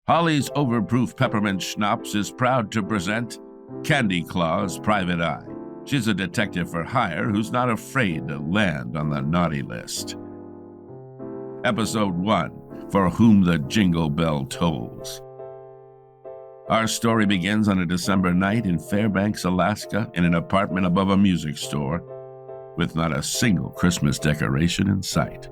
Holly's Overproof Peppermint Schnapps is proud to present Candy Claus Private Eye. She's a detective for hire who's not afraid to land on the naughty list. Episode 1, For Whom the Jingle Bell Tolls. Our story begins on a December night in Fairbanks, Alaska, in an apartment above a music store, with not a single Christmas decoration in sight.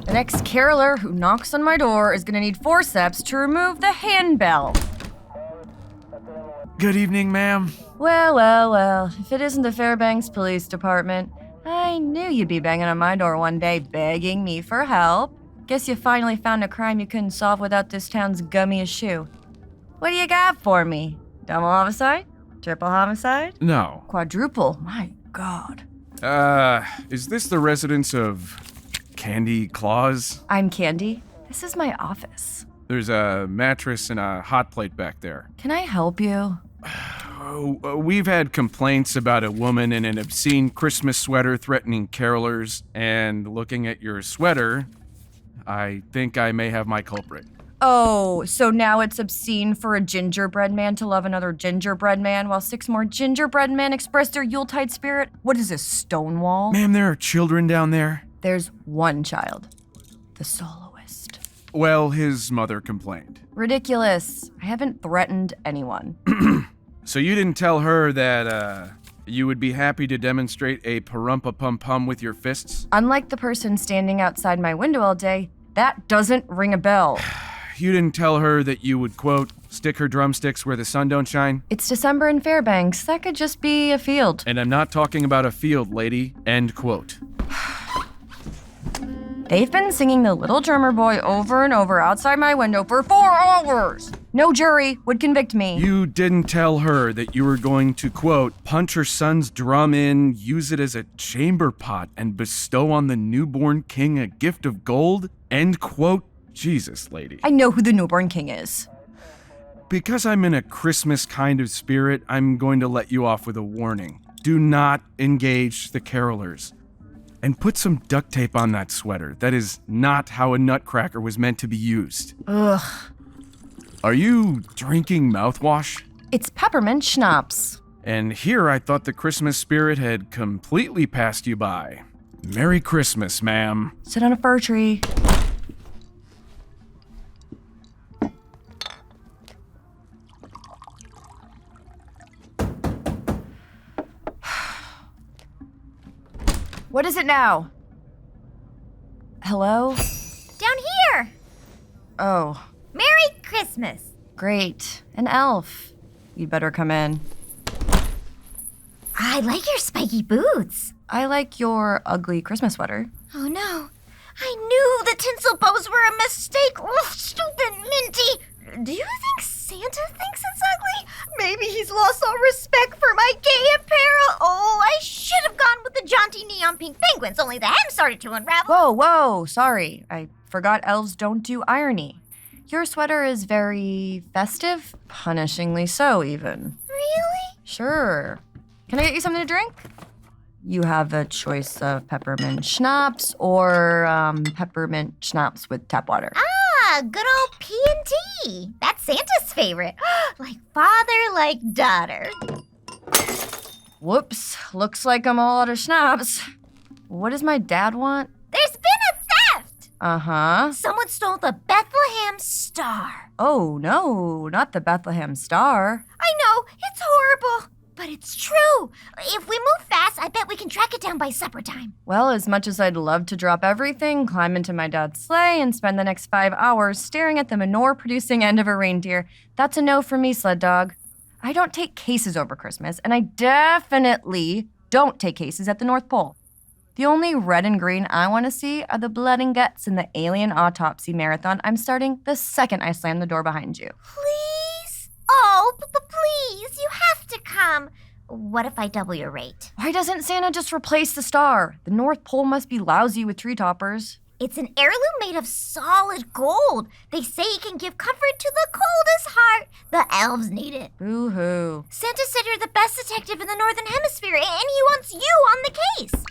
The next caroler who knocks on my door is gonna need forceps to remove the handbell. Good evening, ma'am. Well, if it isn't the Fairbanks Police Department, I knew you'd be banging on my door one day begging me for help. Guess you finally found a crime you couldn't solve without this town's gummiest shoe. What do you got for me? Double homicide? Triple homicide? No. Quadruple? My God. Is this the residence of Candy Claus? I'm Candy. This is my office. There's a mattress and a hot plate back there. Can I help you? We've had complaints about a woman in an obscene Christmas sweater threatening carolers, and looking at your sweater, I think I may have my culprit. Oh, so now it's obscene for a gingerbread man to love another gingerbread man while 6 more gingerbread men express their Yuletide spirit? What is this, Stonewall? Ma'am, there are children down there. There's one child, the soloist. Well, his mother complained. Ridiculous. I haven't threatened anyone. So you didn't tell her that, you would be happy to demonstrate a parumpa-pum-pum with your fists? Unlike the person standing outside my window all day, that doesn't ring a bell. You didn't tell her that you would, quote, stick her drumsticks where the sun don't shine? It's December in Fairbanks. That could just be a field. And I'm not talking about a field, lady. End quote. They've been singing The Little Drummer Boy over and over outside my window for 4 hours. No jury would convict me. You didn't tell her that you were going to, quote, punch her son's drum in, use it as a chamber pot, and bestow on the newborn king a gift of gold? End quote. Jesus, lady. I know who the newborn king is. Because I'm in a Christmas kind of spirit, I'm going to let you off with a warning. Do not engage the carolers. And put some duct tape on that sweater. That is not how a nutcracker was meant to be used. Ugh. Are you drinking mouthwash? It's peppermint schnapps. And here I thought the Christmas spirit had completely passed you by. Merry Christmas, ma'am. Sit on a fir tree. What is it now? Hello? Down here! Oh, Merry Christmas! great. An elf. You'd better come in. I like your spiky boots. I like your ugly Christmas sweater. Oh no, I knew the tinsel bows were a mistake. Oh, stupid Minty! Do you think Santa thinks it's ugly? Maybe he's lost all respect for my gay apparel. Oh, I should have gone with the jaunty neon pink penguins, only the hem started to unravel. Whoa, sorry. I forgot elves don't do irony. Your sweater is very festive, punishingly so even. Really? Sure. Can I get you something to drink? You have a choice of peppermint schnapps or peppermint schnapps with tap water. Ah, good old P&T. That's Santa's favorite. Like father, like daughter. Whoops, looks like I'm all out of schnapps. What does my dad want? There's been a theft! Uh-huh. Someone stole the Bethlehem Star. Oh, no, not the Bethlehem Star. I know, it's horrible, but it's true. If we move fast, I bet we can track it down by supper time. Well, as much as I'd love to drop everything, climb into my dad's sleigh, and spend the next 5 hours staring at the manure-producing end of a reindeer, that's a no for me, sled dog. I don't take cases over Christmas, and I definitely don't take cases at the North Pole. The only red and green I want to see are the blood and guts in the alien autopsy marathon I'm starting the second I slam the door behind you. Please? Oh, please, you have to come. What if I double your rate? Why doesn't Santa just replace the star? The North Pole must be lousy with tree toppers. It's an heirloom made of solid gold. They say it can give comfort to the coldest heart. The elves need it. Boo-hoo. Santa said you're the best detective in the Northern Hemisphere, and he wants you on the case.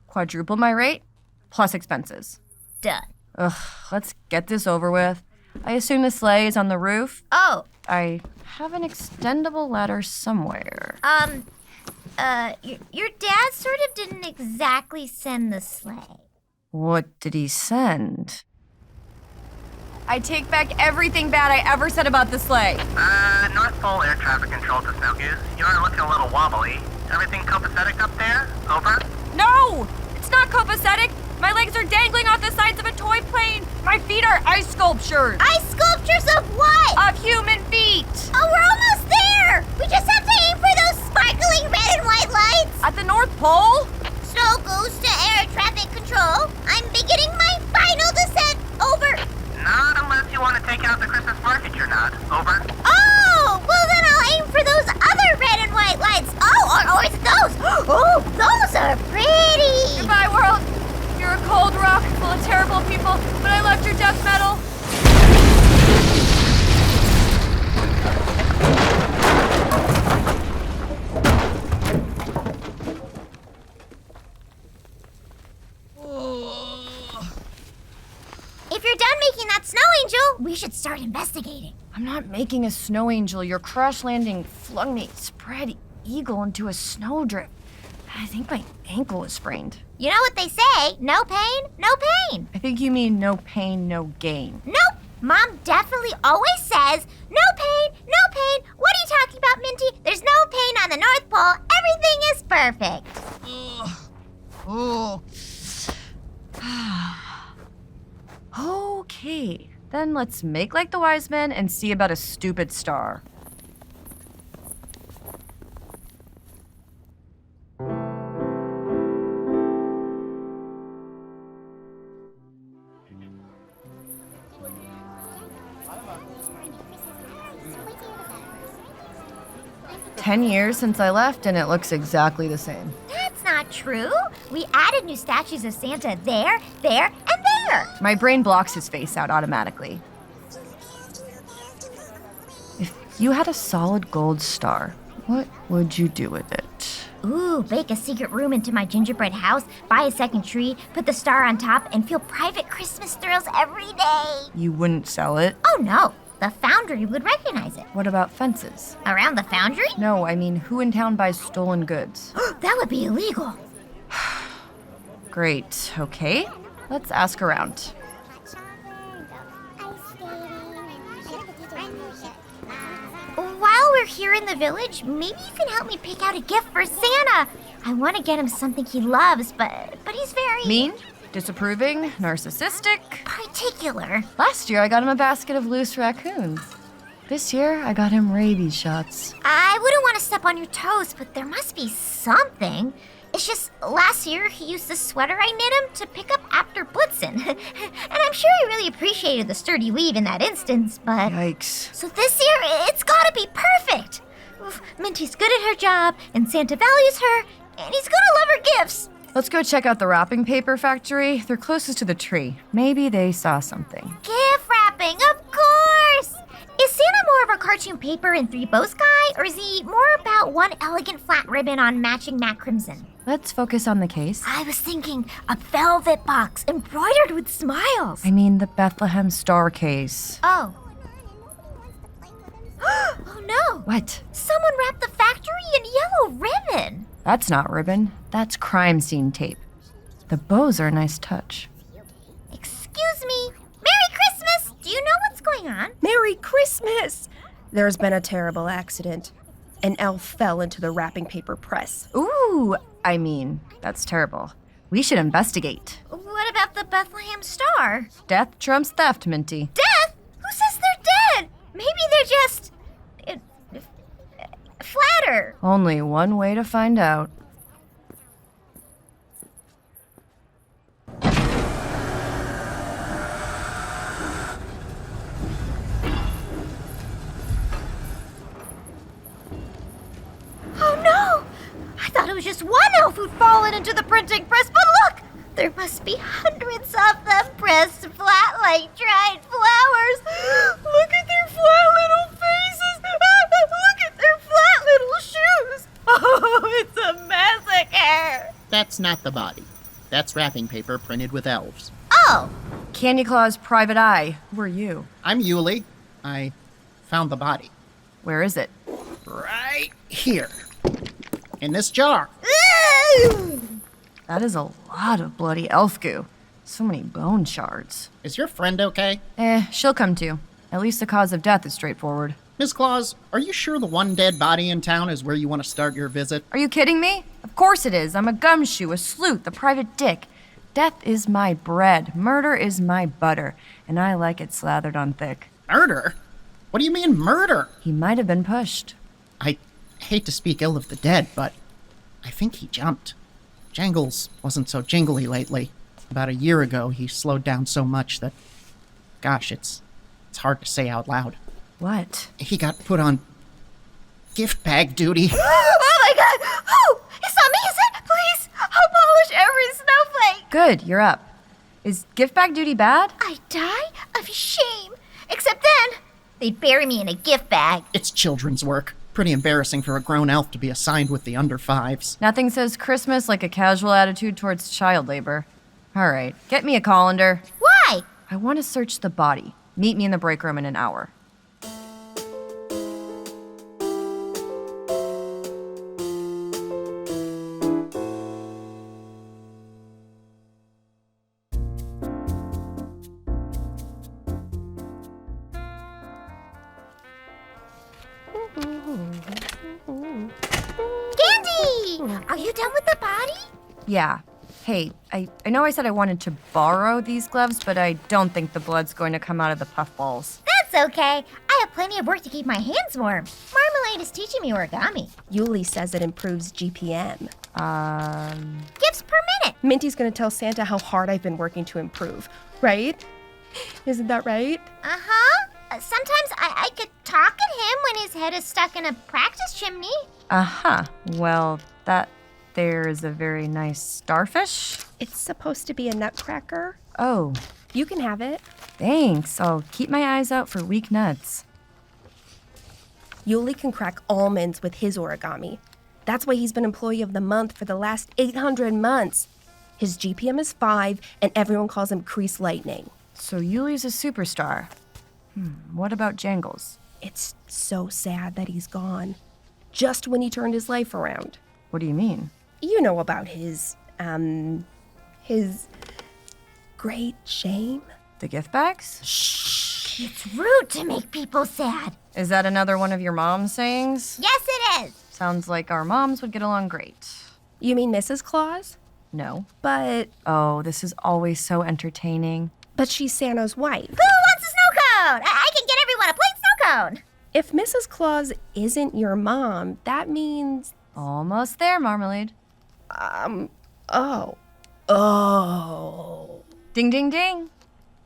Quadruple my rate, plus expenses. Done. Ugh, let's get this over with. I assume the sleigh is on the roof. Oh, I have an extendable ladder somewhere. your dad sort of didn't exactly send the sleigh. What did he send? I take back everything bad I ever said about the sleigh. North Pole air traffic control to Snow Goose. You are looking a little wobbly. Everything copacetic up there? Over? No! It's not copacetic! My legs are dangling off the sides of a toy plane! My feet are ice sculptures! Ice sculptures of what? Of human feet! Oh, we're almost there! We just have to aim for those sparkling red and white lights! At the North Pole? Snow Goose to air traffic control. I'm beginning my final descent. Over. Not unless you want to take out the Christmas market, you're not. Over. Oh, well then I'll aim for those other red and white lights. Oh, or it's those. Oh, those are pretty. Goodbye, world! You're a cold rock full of terrible people, but I loved your death metal. If you're done making that snow angel, we should start investigating. I'm not making a snow angel. Your crash landing flung me spread eagle into a snowdrift. I think my ankle is sprained. You know what they say, no pain, no pain. I think you mean no pain, no gain. Nope, Mom definitely always says, no pain, no pain. What are you talking about, Minty? There's no pain on the North Pole. Everything is perfect. Okay, then let's make like the wise men and see about a stupid star. "10 years since I left, and it looks exactly the same." That's not true. We added new statues of Santa there, there, and there. My brain blocks his face out automatically. If you had a solid gold star, what would you do with it? Ooh, bake a secret room into my gingerbread house, buy a second tree, put the star on top, and feel private Christmas thrills every day. You wouldn't sell it? Oh no, the foundry would recognize it. What about fences? Around the foundry? No, I mean, who in town buys stolen goods? That would be illegal. Great, okay. Let's ask around. While we're here in the village, maybe you can help me pick out a gift for Santa. I want to get him something he loves, but he's very... Mean? Disapproving? Narcissistic? particular. Last year, I got him a basket of loose raccoons. This year, I got him rabies shots. I wouldn't want to step on your toes, but there must be something. It's just last year he used the sweater I knit him to pick up after Blitzen. And I'm sure he really appreciated the sturdy weave in that instance, but... Yikes. So this year, it's gotta be perfect. Oof, Minty's good at her job, and Santa values her, and he's gonna love her gifts. Let's go check out the wrapping paper factory. They're closest to the tree. Maybe they saw something. Gift wrapping, of course! Is Santa more of a cartoon paper and three bows guy, or is he more about one elegant flat ribbon on matching matte crimson? Let's focus on the case. I was thinking a velvet box embroidered with smiles. I mean the Bethlehem star case. Oh. Oh no! What? Someone wrapped the factory in yellow ribbon. That's not ribbon. That's crime scene tape. The bows are a nice touch. Excuse me. Merry Christmas! Do you know what's going on? Merry Christmas! There's been a terrible accident. An elf fell into the wrapping paper press. Ooh, I mean, that's terrible. We should investigate. What about the Bethlehem star? Death trumps theft, Minty. Death? Who says they're dead? Maybe they're just... flatter. Only one way to find out. Oh no! I thought it was just one elf who'd fallen into the printing press, but look! There must be hundreds not the body. That's wrapping paper printed with elves. Oh! Candy Claus Private Eye, who are you? I'm Yuli. I found the body. Where is it? Right here. In this jar. Ooh! That is a lot of bloody elf goo. So many bone shards. Is your friend okay? She'll come to. At least the cause of death is straightforward. Miss Claus, are you sure the one dead body in town is where you want to start your visit? Are you kidding me? Of course it is. I'm a gumshoe, a sleuth, a private dick. Death is my bread. Murder is my butter. And I like it slathered on thick. Murder? What do you mean, murder? He might have been pushed. I hate to speak ill of the dead, but I think he jumped. Jangles wasn't so jingly lately. About a year ago, he slowed down so much that, gosh, it's hard to say out loud. What? He got put on gift bag duty. Oh my god! Oh! It's not me, is it? Please! I'll polish every snowflake! Good, you're up. Is gift bag duty bad? I die of shame. Except then, they'd bury me in a gift bag. It's children's work. Pretty embarrassing for a grown elf to be assigned with the under fives. Nothing says Christmas like a casual attitude towards child labor. All right, get me a colander. Why? I want to search the body. Meet me in the break room in an hour. Candy! Are you done with the body? Yeah. Hey, I know I said I wanted to borrow these gloves, but I don't think the blood's going to come out of the puffballs. That's okay. I have plenty of work to keep my hands warm. Marmalade is teaching me origami. Yuli says it improves GPM. Gifts per minute. Minty's gonna tell Santa how hard I've been working to improve, right? Isn't that right? Uh-huh. Sometimes I could talk at him when his head is stuck in a practice chimney. Uh-huh. Well, that there is a very nice starfish. It's supposed to be a nutcracker. Oh, You can have it. thanks. I'll keep my eyes out for weak nuts. Yuli can crack almonds with his origami. That's why he's been Employee of the Month for the last 800 months. His GPM is 5, and everyone calls him Crease Lightning. So Yuli's a superstar. What about Jangles? It's so sad that he's gone. Just when he turned his life around. What do you mean? You know about his great shame? The gift bags? Shh. It's rude to make people sad. Is that another one of your mom's sayings? Yes, it is. Sounds like our moms would get along great. You mean Mrs. Claus? No. But Oh, this is always so entertaining. she's Santa's wife. Who wants a snow cone? I can get everyone a plain snow cone. If Mrs. Claus isn't your mom, that means Almost there, Marmalade. oh. Ding, ding, ding.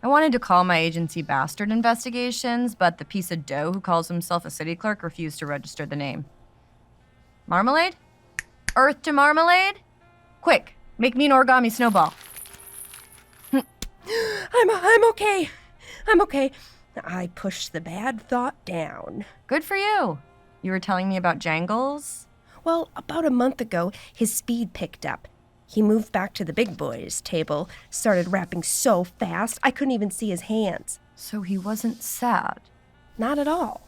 I wanted to call my agency Bastard Investigations, but the piece of dough who calls himself a city clerk refused to register the name. Marmalade? Earth to Marmalade? Quick, make me an origami snowball. I'm okay. I'm okay. I pushed the bad thought down. Good for you. You were telling me about Jangles? Well, about a month ago, his speed picked up. He moved back to the big boys' table, started rapping so fast I couldn't even see his hands. So he wasn't sad. Not at all.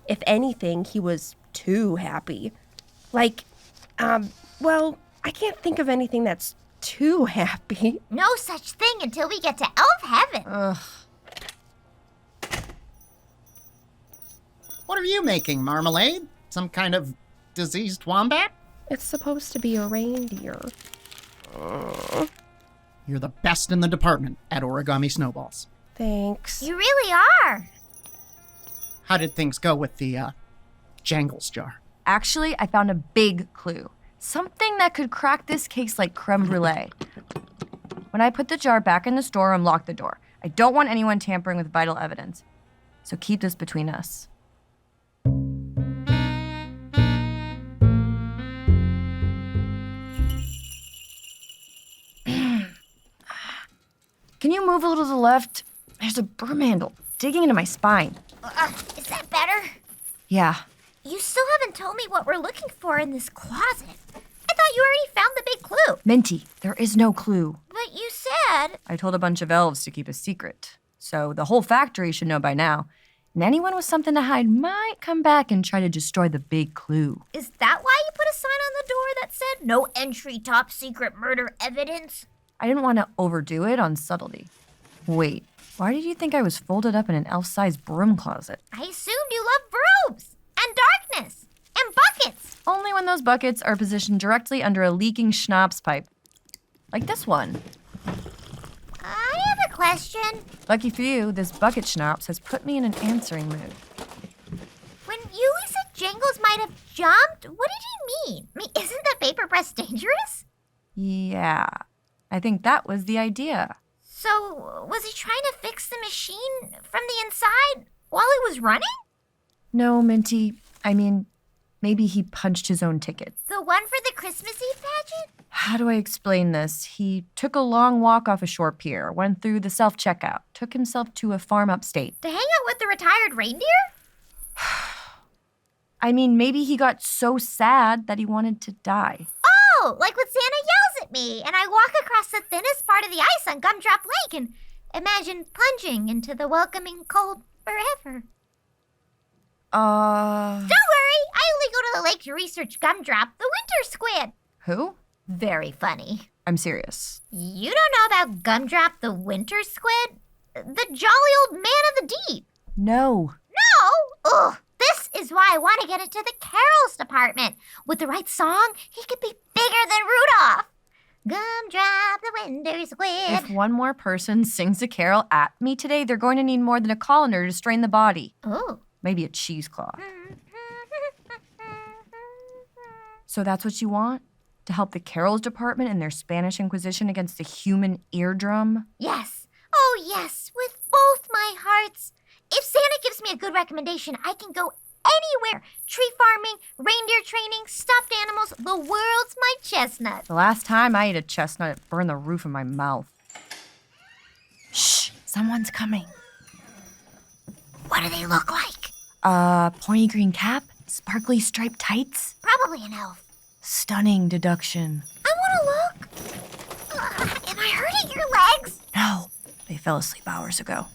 If anything, he was too happy. Like, well, I can't think of anything that's too happy. No such thing until we get to elf heaven. Ugh. What are you making, Marmalade? Some kind of diseased wombat? It's supposed to be a reindeer. You're the best in the department at origami snowballs. Thanks. You really are. How did things go with the, Jangles jar? Actually, I found a big clue. Something that could crack this case like creme brulee. When I put the jar back in the store and locked the door, I don't want anyone tampering with vital evidence. So keep this between us. Can you move a little to the left? There's a broom handle digging into my spine. Is that better? Yeah. You still haven't told me what we're looking for in this closet. I thought you already found the big clue. Minty, there is no clue. But you said... I told a bunch of elves to keep a secret. So the whole factory should know by now. And anyone with something to hide might come back and try to destroy the big clue. Is that why you put a sign on the door that said, "No entry, top secret murder evidence"? I didn't want to overdo it on subtlety. Wait, why did you think I was folded up in an elf-sized broom closet? I assumed you love brooms and darkness and buckets. Only when those buckets are positioned directly under a leaking schnapps pipe. Like this one. I have a question. Lucky for you, this bucket schnapps has put me in an answering mood. When Yuli said Jingles might have jumped, what did he mean? Isn't the paper press dangerous? Yeah, I think that was the idea. So, was he trying to fix the machine from the inside while it was running? No, Minty. I mean, maybe he punched his own ticket. The one for the Christmas Eve pageant? How do I explain this? He took a long walk off a shore pier, went through the self-checkout, took himself to a farm upstate. To hang out with the retired reindeer? I mean, maybe he got so sad that he wanted to die. Oh, like when Santa yells at me and I walk across the thinnest part of the ice on Gumdrop Lake and imagine plunging into the welcoming cold forever. Don't worry, I only go to the lake to research Gumdrop, the winter squid. Who? Very funny. I'm serious. You don't know about Gumdrop, the winter squid? The jolly old man of the deep. No. No? Ugh. This is why I want to get into the carols department. With the right song, he could be bigger than Rudolph. Gumdrop, the winter squid. If one more person sings a carol at me today, they're going to need more than a colander to strain the body. Oh. Maybe a cheesecloth. So that's what you want? To help the carols department in their Spanish Inquisition against the human eardrum? Yes. Oh, yes. With both my hearts. If Santa gives me a good recommendation, I can go anywhere. Tree farming, reindeer training, stuffed animals. The world's my chestnut. The last time I ate a chestnut, it burned the roof of my mouth. Shh, someone's coming. What do they look like? Pointy green cap, sparkly striped tights. Probably an elf. Stunning deduction. I want to look. Am I hurting your legs? No, they fell asleep hours ago.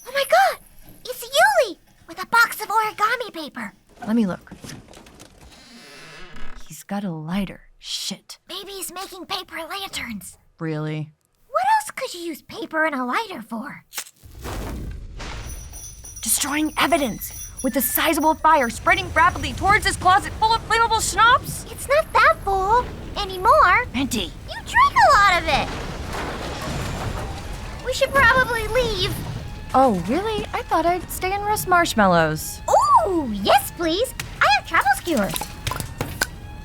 Oh my god! It's Yuli with a box of origami paper. Let me look. He's got a lighter. Shit. Maybe he's making paper lanterns. Really? What else could you use paper and a lighter for? Destroying evidence with a sizable fire spreading rapidly towards this closet full of flammable schnapps. It's not that full anymore. Minty. You drank a lot of it. We should probably leave. Oh, really? I thought I'd stay and roast marshmallows. Ooh, yes, please. I have travel skewers.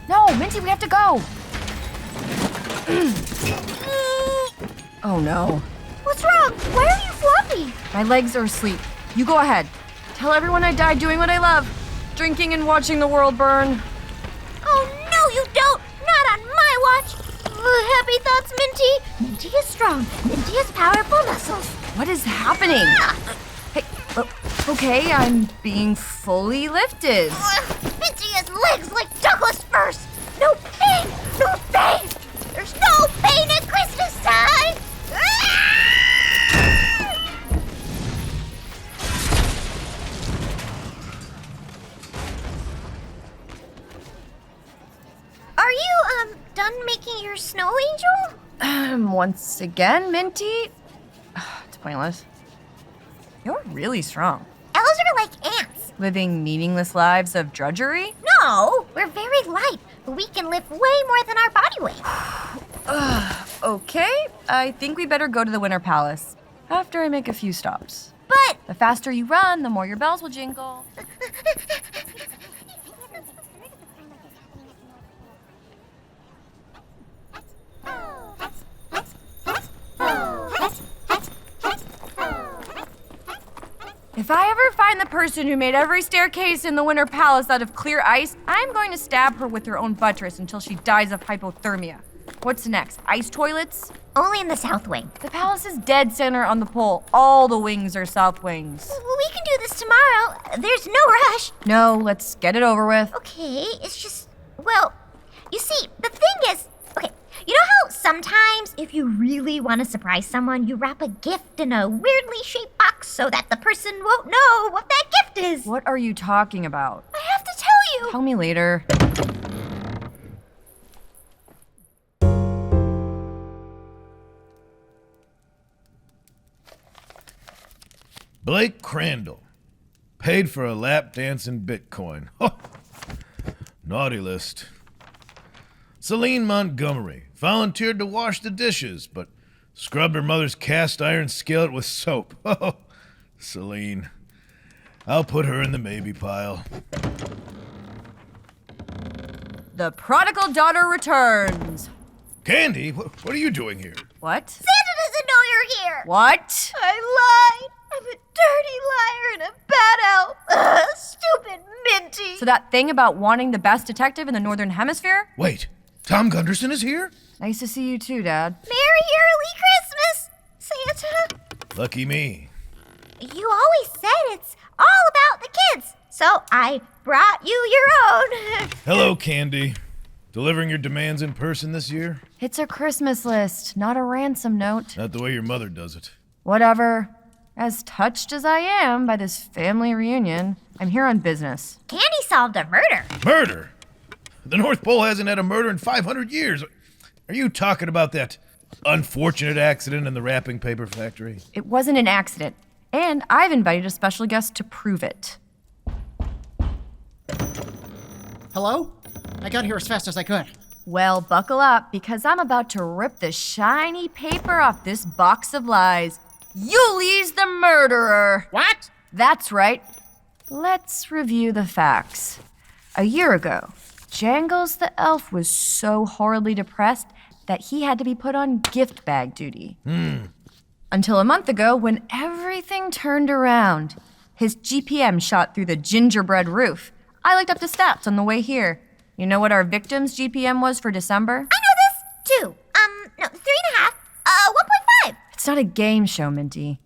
No, Minty, we have to go. Oh, no. What's wrong? Why are you floppy? My legs are asleep. You go ahead. Tell everyone I died doing what I love. Drinking and watching the world burn. Oh, no, you don't. Not on my watch. Happy thoughts, Minty. Minty is strong. Minty has powerful muscles. What is happening? Hey, okay, I'm being fully lifted. Minty has legs like Douglas firs. No pain, no pain. There's no pain at Christmas time. Are you, done making your snow angel? Once again, Minty? It's pointless. You're really strong. Elves are like ants. Living meaningless lives of drudgery? No, we're very light, but we can lift way more than our body weight. Okay, I think we better go to the Winter Palace after I make a few stops. But The faster you run, the more your bells will jingle. If I ever find the person who made every staircase in the Winter Palace out of clear ice, I'm going to stab her with her own buttress until she dies of hypothermia. What's next? Ice toilets? only in the south wing. The palace is dead center on the pole. All the wings are south wings. We can do this tomorrow. There's no rush. No, let's get it over with. Okay, it's just, well, You see, the thing is, okay, you know how sometimes if you really want to surprise someone, you wrap a gift in a weirdly shaped box so that the person won't know what that gift is? What are you talking about? I have to tell you. Tell me later. Blake Crandall. Paid for a lap dance in Bitcoin. Naughty list. Celine Montgomery. Volunteered to wash the dishes, but scrubbed her mother's cast iron skillet with soap. Oh, Celine. I'll put her in the maybe pile. The prodigal daughter returns. Candy, what are you doing here? What? Santa doesn't know you're here. What? I lied. I'm a dirty liar and a bad elf. Ugh, stupid Minty. So that thing about wanting the best detective in the Northern Hemisphere? Wait, Tom Gunderson is here? Nice to see you too, Dad. Merry early Christmas, Santa. Lucky me. You always said it's all about the kids, so I brought you your own. Hello, Candy. Delivering your demands in person this year? It's a Christmas list, not a ransom note. Not the way your mother does it. Whatever. As touched as I am by this family reunion, I'm here on business. Candy solved a murder. Murder? The North Pole hasn't had a murder in 500 years. Are you talking about that unfortunate accident in the wrapping paper factory? It wasn't an accident, and I've invited a special guest to prove it. Hello? I got here as fast as I could. Well, buckle up, because I'm about to rip the shiny paper off this box of lies. Yuli's the murderer! What? That's right. Let's review the facts. A year ago, Jangles the elf was so horribly depressed that he had to be put on gift bag duty. Until a month ago, when everything turned around. His GPM shot through the gingerbread roof. I looked up the stats on the way here. You know what our victim's GPM was for December? I know this. 2. No, 3.5. 1.5. It's not a game show, Minty.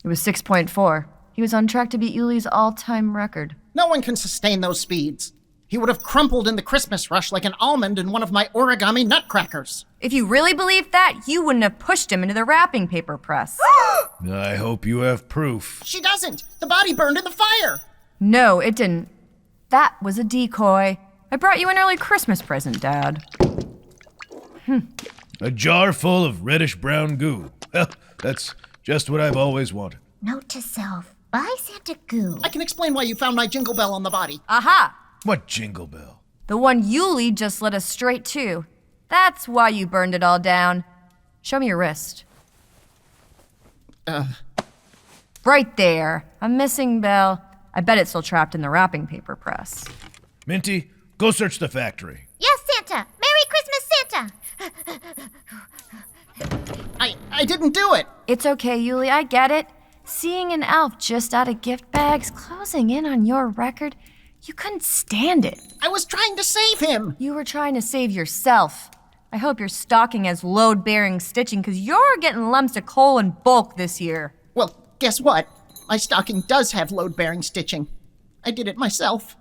It was 6.4. He was on track to beat Yuli's all-time record. No one can sustain those speeds. He would have crumpled in the Christmas rush like an almond in one of my origami nutcrackers. If you really believed that, you wouldn't have pushed him into the wrapping paper press. I hope you have proof. She doesn't. The body burned in the fire. No, it didn't. That was a decoy. I brought you an early Christmas present, Dad. A jar full of reddish-brown goo. Well, that's just what I've always wanted. Note to self. Buy Santa goo. I can explain why you found my jingle bell on the body. Aha! What jingle bell? The one Yuli just led us straight to. That's why you burned it all down. Show me your wrist. Right there. A missing bell. I bet it's still trapped in the wrapping paper press. Minty, go search the factory. Yes, Santa. Merry Christmas, Santa. I didn't do it. It's okay, Yuli, I get it. Seeing an elf just out of gift bags closing in on your record, you couldn't stand it. I was trying to save him. You were trying to save yourself. I hope your stocking has load-bearing stitching, because you're getting lumps of coal in bulk this year. Well, guess what? My stocking does have load-bearing stitching. I did it myself,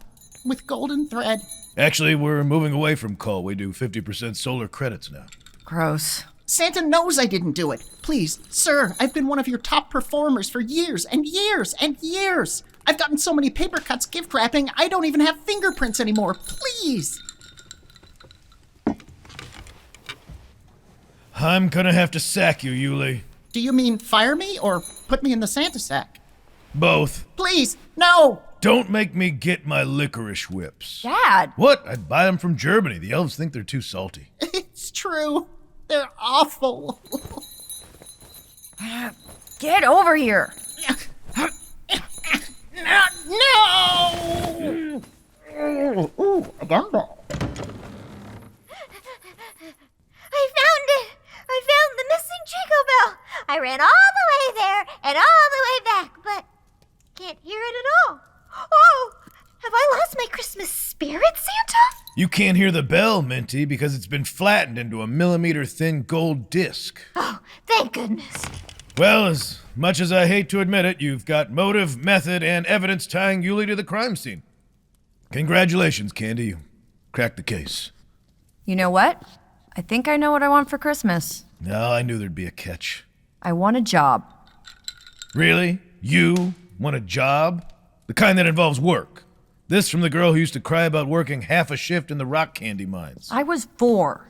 with golden thread. Actually, we're moving away from coal. We do 50% solar credits now. Gross. Santa knows I didn't do it. Please, sir, I've been one of your top performers for years and years and years. I've gotten so many paper cuts gift wrapping, I don't even have fingerprints anymore. Please. I'm gonna have to sack you, Yuli. Do you mean fire me or put me in the Santa sack? Both. Please, no. Don't make me get my licorice whips. Dad! What? I'd buy them from Germany. The elves think they're too salty. It's true. They're awful. Get over here! No! Ooh, a gumball. I found it. I found the missing Jingle bell. I ran all the way there and all the way back, but can't hear it at all. Oh, have I lost my Christmas spirit, Santa? You can't hear the bell, Minty, because it's been flattened into a millimeter-thin gold disc. Oh, thank goodness. Well, as much as I hate to admit it, you've got motive, method, and evidence tying Yuli to the crime scene. Congratulations, Candy. You cracked the case. You know what? I think I know what I want for Christmas. No, I knew there'd be a catch. I want a job. Really? You want a job? The kind that involves work? This from the girl who used to cry about working half a shift in the rock candy mines. I was 4.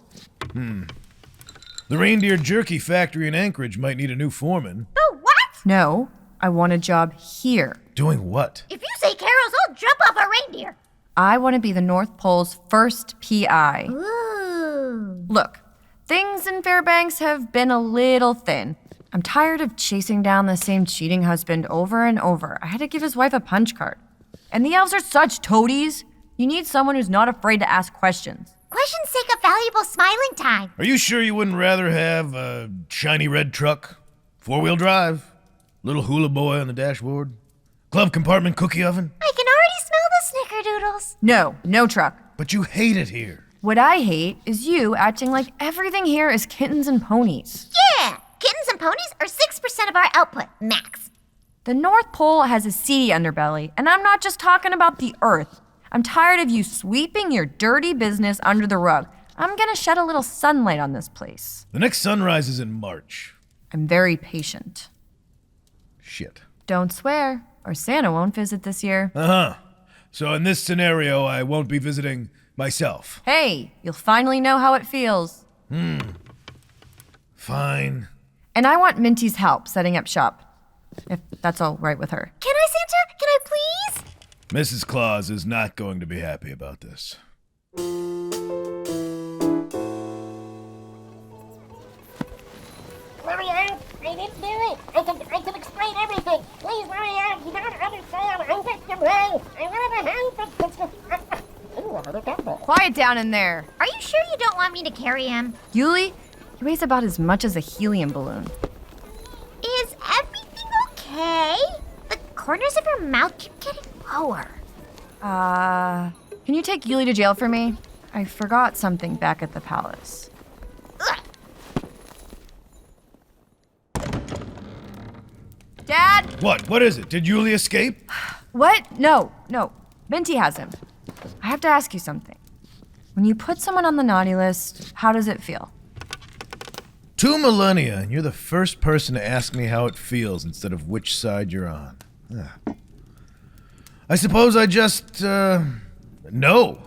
The reindeer jerky factory in Anchorage might need a new foreman. Oh, what? No, I want a job here. Doing what? If you say carols, I'll jump off a reindeer. I want to be the North Pole's first PI. Ooh. Look, things in Fairbanks have been a little thin. I'm tired of chasing down the same cheating husband over and over. I had to give his wife a punch card. And the elves are such toadies. You need someone who's not afraid to ask questions. Questions take a valuable smiling time. Are you sure you wouldn't rather have a shiny red truck? 4-wheel drive? Little hula boy on the dashboard? Glove compartment cookie oven? I can already smell the snickerdoodles. No truck. But you hate it here. What I hate is you acting like everything here is kittens and ponies. Yeah, kittens and ponies are 6% of our output, max. The North Pole has a seedy underbelly, and I'm not just talking about the Earth. I'm tired of you sweeping your dirty business under the rug. I'm gonna shed a little sunlight on this place. The next sunrise is in March. I'm very patient. Shit. Don't swear, or Santa won't visit this year. Uh-huh. So in this scenario, I won't be visiting myself. Hey, you'll finally know how it feels. Fine. And I want Minty's help setting up shop, if that's all right with her. Can I, Santa? Can I please? Mrs. Claus is not going to be happy about this. Marianne, I didn't do it. I can explain everything. Please, Marianne, you don't understand. I'm just away. I wanted to help. Quiet down in there. Are you sure you don't want me to carry him? Yuli, he weighs about as much as a helium balloon. Is everything okay? The corners of your mouth keep getting lower. Can you take Yuli to jail for me? I forgot something back at the palace. Ugh. Dad? What is it? Did Yuli escape? What? No. Minty has him. I have to ask you something. When you put someone on the naughty list, how does it feel? 2 millennia, and you're the first person to ask me how it feels instead of which side you're on. I suppose I just, know.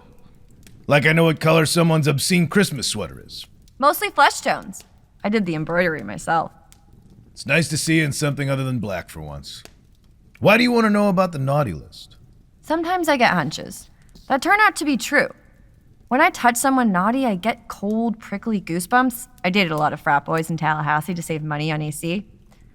Like I know what color someone's obscene Christmas sweater is. Mostly flesh tones. I did the embroidery myself. It's nice to see you in something other than black for once. Why do you want to know about the naughty list? Sometimes I get hunches that turn out to be true. When I touch someone naughty, I get cold, prickly goosebumps. I dated a lot of frat boys in Tallahassee to save money on AC.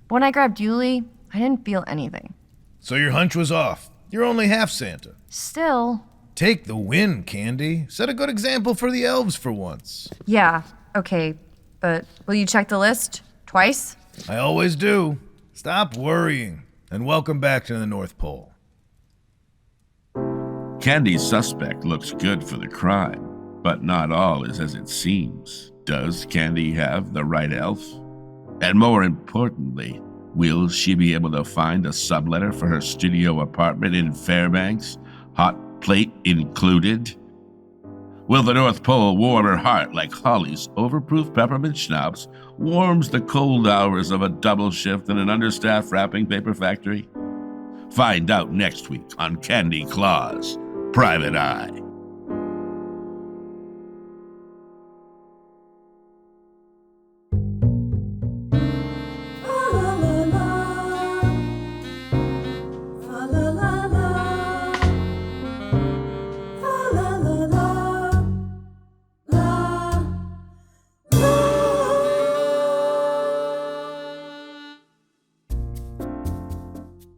But when I grabbed Yuli, I didn't feel anything. So your hunch was off. You're only half Santa. Still. Take the win, Candy. Set a good example for the elves for once. Yeah, okay. But will you check the list? Twice? I always do. Stop worrying, and welcome back to the North Pole. Candy's suspect looks good for the crime, but not all is as it seems. Does Candy have the right elf? And more importantly, will she be able to find a subletter for her studio apartment in Fairbanks, hot plate included? Will the North Pole warm her heart like Holly's overproof peppermint schnapps warms the cold hours of a double shift in an understaffed wrapping paper factory? Find out next week on Candy Claus, Private Eye.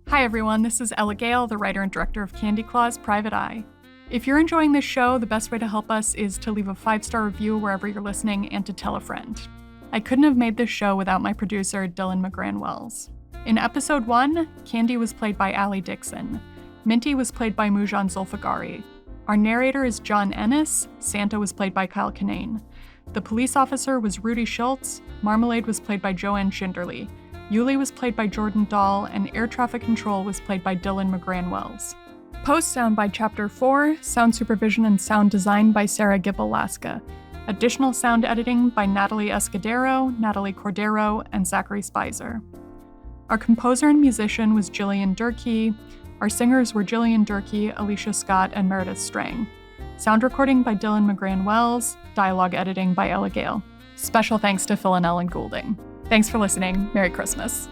Hi everyone, this is Ella Gale, the writer and director of Candy Claus, Private Eye. If you're enjoying this show, the best way to help us is to leave a 5-star review wherever you're listening and to tell a friend. I couldn't have made this show without my producer, Dillon Magrann-Wells. In episode 1, Candy was played by Aly Dixon. Minty was played by Moujan Zolfaghari. Our narrator is John Ennis. Santa was played by Kyle Kinane. The police officer was Rudy Schultz. Marmalade was played by JoAnn Schinderle. Yuli was played by Jordan Dahl, and air traffic control was played by Dillon Magrann-Wells. Composed sound by Chapter 4, sound supervision and sound design by Sarah Gibble-Laska. Additional sound editing by Nathalie Escudero, Natalie Cordero, and Zachary Spiezer. Our composer and musician was Gillian Durkee. Our singers were Gillian Durkee, Alycia Scott, and Meredith Strang. Sound recording by Dillon Magrann-Wells. Dialogue editing by Ella Gale. Special thanks to Philanel and Goulding. Thanks for listening. Merry Christmas.